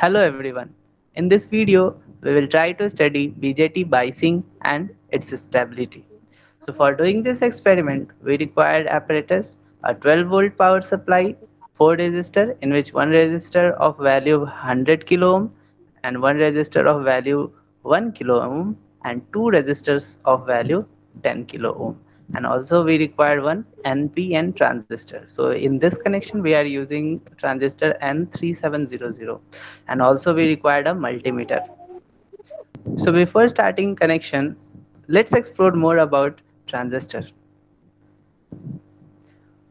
Hello everyone. In this video, we will try to study BJT biasing and its stability. So for doing this experiment, we required apparatus, a 12 volt power supply, 4 resistor in which one resistor of value 100 kilo ohm and one resistor of value 1 kilo ohm and two resistors of value 10 kilo ohm. And also we require one NPN transistor. So in this connection we are using transistor N3700 and also we required a multimeter. So before starting connection, let's explore more about transistor.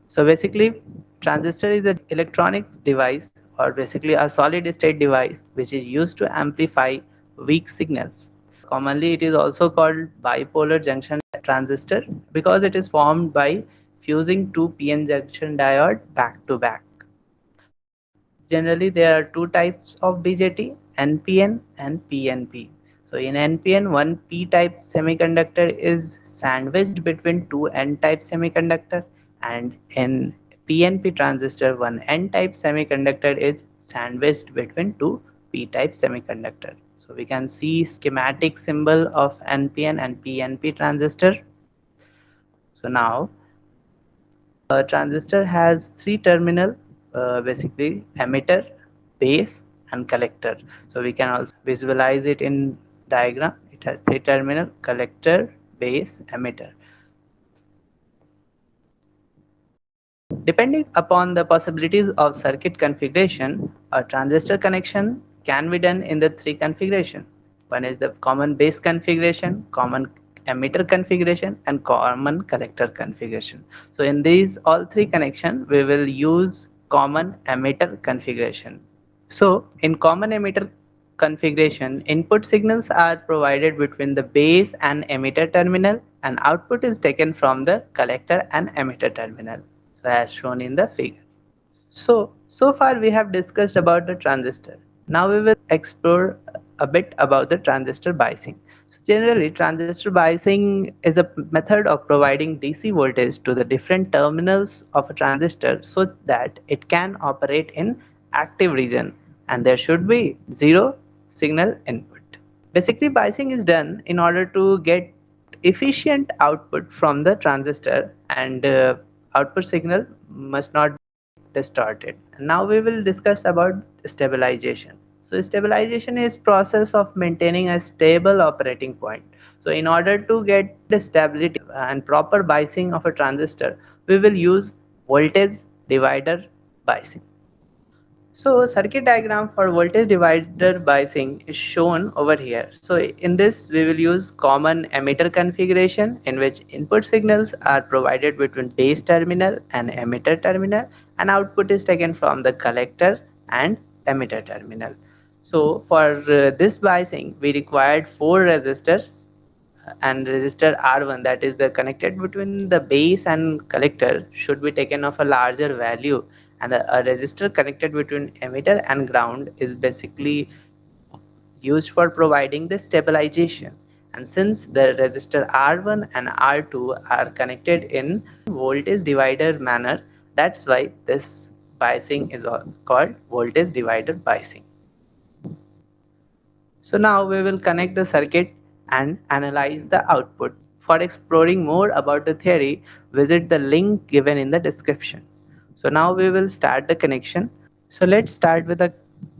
So basically, transistor is an electronic device or basically a solid state device which is used to amplify weak signals. Commonly, it is also called bipolar junction transistor because it is formed by fusing two PN junction diode back to back. Generally, there are two types of BJT, NPN and PNP. So in NPN, one P-type semiconductor is sandwiched between two N-type semiconductor, and in PNP transistor, one N-type semiconductor is sandwiched between two P-type semiconductor. So we can see schematic symbol of NPN and PNP transistor. So now a transistor has three terminal, basically emitter, base and collector. So we can also visualize it in diagram. It has three terminal, collector, base, emitter. Depending upon the possibilities of circuit configuration, a transistor connection can be done in the three configuration. One is the common base configuration, common emitter configuration and common collector configuration. So in these all three connection, we will use common emitter configuration. So in common emitter configuration, input signals are provided between the base and emitter terminal and output is taken from the collector and emitter terminal. So as shown in the figure. So far we have discussed about the transistor. Now we will explore a bit about the transistor biasing. So generally, transistor biasing is a method of providing DC voltage to the different terminals of a transistor so that it can operate in active region and there should be zero signal input. Basically, biasing is done in order to get efficient output from the transistor and output signal must not distorted. And now we will discuss about stabilization. So stabilization is process of maintaining a stable operating point. So in order to get the stability and proper biasing of a transistor, we will use voltage divider biasing. So circuit diagram for voltage divider biasing is shown over here. So in this we will use common emitter configuration in which input signals are provided between base terminal and emitter terminal and output is taken from the collector and emitter terminal. So for this biasing we required four resistors and resistor R1, that is the connected between the base and collector, should be taken of a larger value, and a resistor connected between emitter and ground is basically used for providing the stabilization. And since the resistor R1 and R2 are connected in voltage divider manner, that's why this biasing is called voltage divider biasing. So now we will connect the circuit and analyze the output. For exploring more about the theory, visit the link given in the description. So now we will start the connection. So let's start with the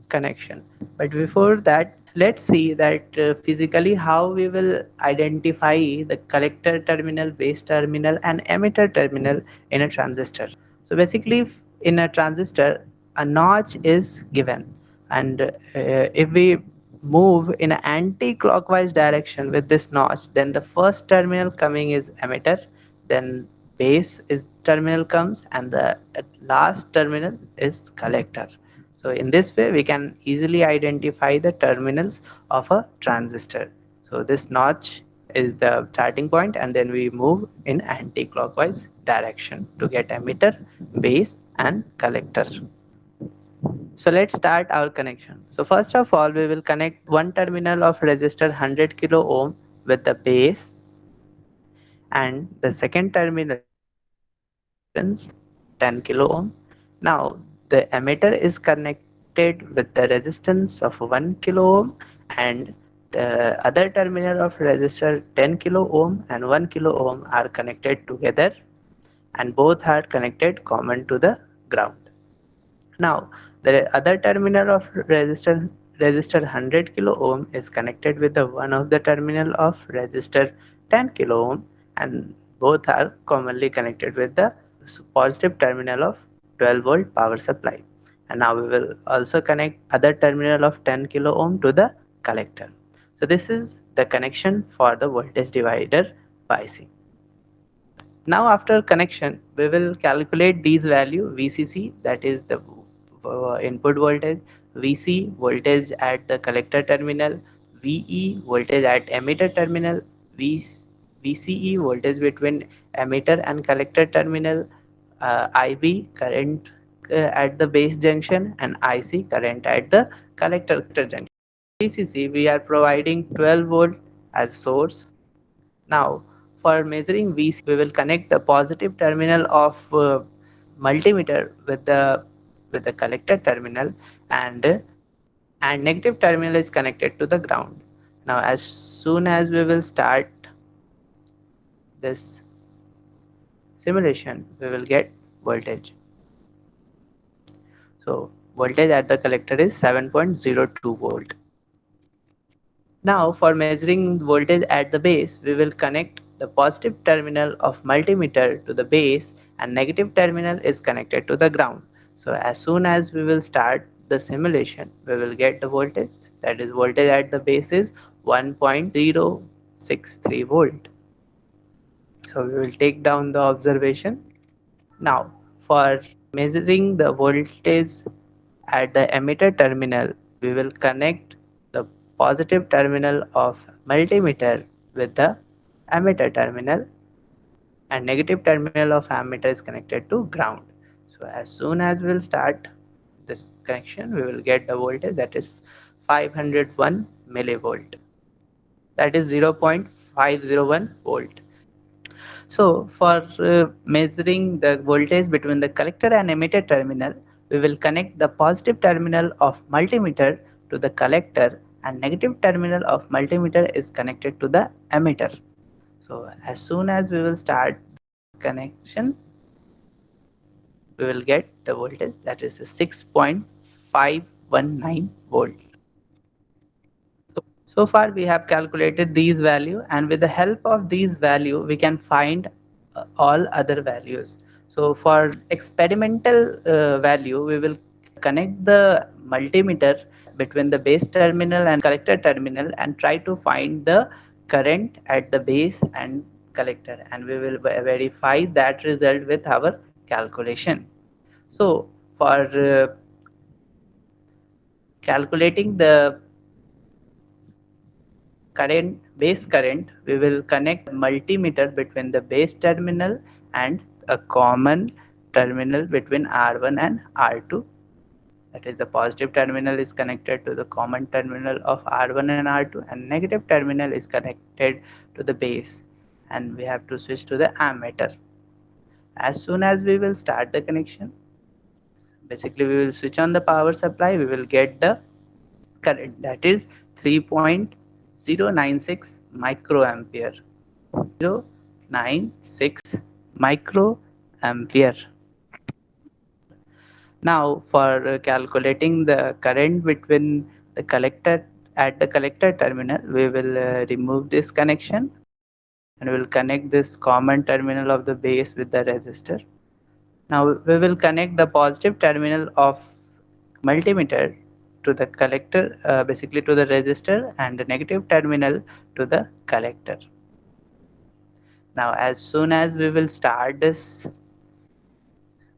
connection. But before that, let's see that physically how we will identify the collector terminal, base terminal and emitter terminal in a transistor. So basically in a transistor, a notch is given and if we move in an anti-clockwise direction with this notch, then the first terminal coming is emitter, then base is terminal comes and the last terminal is collector. So in this way we can easily identify the terminals of a transistor. So this notch is the starting point and then we move in anti-clockwise direction to get emitter, base and collector. So let's start our connection. So first of all, we will connect one terminal of resistor 100 kilo ohm with the base and the second terminal 10 kilo ohm. Now the emitter is connected connected with the resistance of 1 kilo ohm, and the other terminal of resistor 10 kilo ohm and 1 kilo ohm are connected together, and both are connected common to the ground. Now the other terminal of resistor 100 kilo ohm is connected with the one of the terminal of resistor 10 kilo ohm, and both are commonly connected with the positive terminal of 12 volt power supply. And now we will also connect other terminal of 10 kilo ohm to the collector. So this is the connection for the voltage divider biasing. Now after connection, we will calculate these value VCC, that is the input voltage, VC voltage at the collector terminal, VE voltage at emitter terminal, VCE voltage between emitter and collector terminal, IB current at the base junction, and IC current at the collector junction. VCC we are providing 12 volt as source. Now, for measuring VC, we will connect the positive terminal of multimeter with the collector terminal, and negative terminal is connected to the ground. Now, as soon as we will start this simulation, we will get voltage. So, voltage at the collector is 7.02 volt. Now for measuring voltage at the base, we will connect the positive terminal of multimeter to the base, and negative terminal is connected to the ground. So as soon as we will start the simulation, we will get the voltage, that is voltage at the base is 1.063 volt. So we will take down the observation. Now for measuring the voltage at the emitter terminal, we will connect the positive terminal of multimeter with the emitter terminal, and negative terminal of ammeter is connected to ground. So as soon as we'll start this connection, we will get the voltage, that is 501 millivolt, that is 0.501 volt. So for measuring the voltage between the collector and emitter terminal, we will connect the positive terminal of multimeter to the collector, and negative terminal of multimeter is connected to the emitter. So as soon as we will start connection, we will get the voltage, that is 6.519 volt. So far we have calculated these value, and with the help of these value we can find all other values. So for experimental value, we will connect the multimeter between the base terminal and collector terminal and try to find the current at the base and collector, and we will verify that result with our calculation. So for calculating the base current, we will connect multimeter between the base terminal and a common terminal between R1 and R2. That is, the positive terminal is connected to the common terminal of R1 and R2, and negative terminal is connected to the base, and we have to switch to the ammeter. As soon as we will start the connection, basically we will switch on the power supply, we will get the current, that is 3.096 microampere. 096 microampere. Now for calculating the current between the collector at the collector terminal, we will remove this connection, and we will connect this common terminal of the base with the resistor. Now we will connect the positive terminal of multimeter to the collector, basically to the resistor, and the negative terminal to the collector. Now as soon as we will start this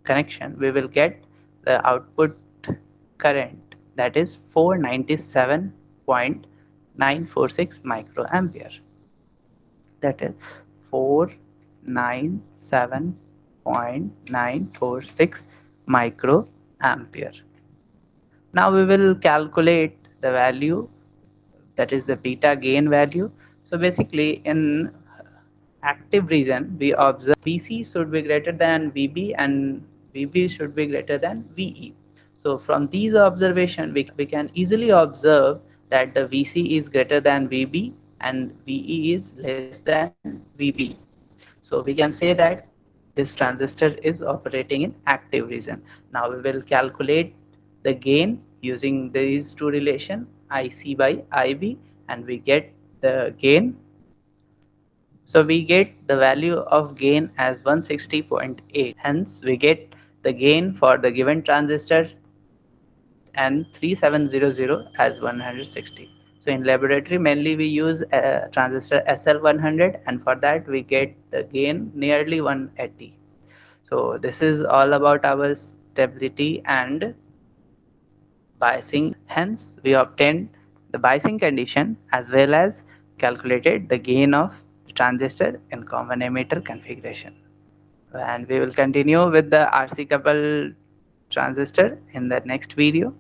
connection, we will get the output current, that is 497.946 microampere. That is 497.946 microampere. Now we will calculate the value, that is the beta gain value. So basically in active region, we observe VC should be greater than VB and VB should be greater than VE. So from these observations, we can easily observe that the VC is greater than VB and VE is less than VB. So we can say that this transistor is operating in active region. Now we will calculate the gain using these two relation IC by IB, and we get the gain. So we get the value of gain as 160.8. Hence we get the gain for the given transistor and 3700 as 160. So in laboratory mainly we use a transistor SL100, and for that we get the gain nearly 180. So this is all about our stability and biasing. Hence we obtained the biasing condition as well as calculated the gain of the transistor in common emitter configuration. And we will continue with the RC coupled transistor in the next video.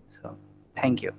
So thank you.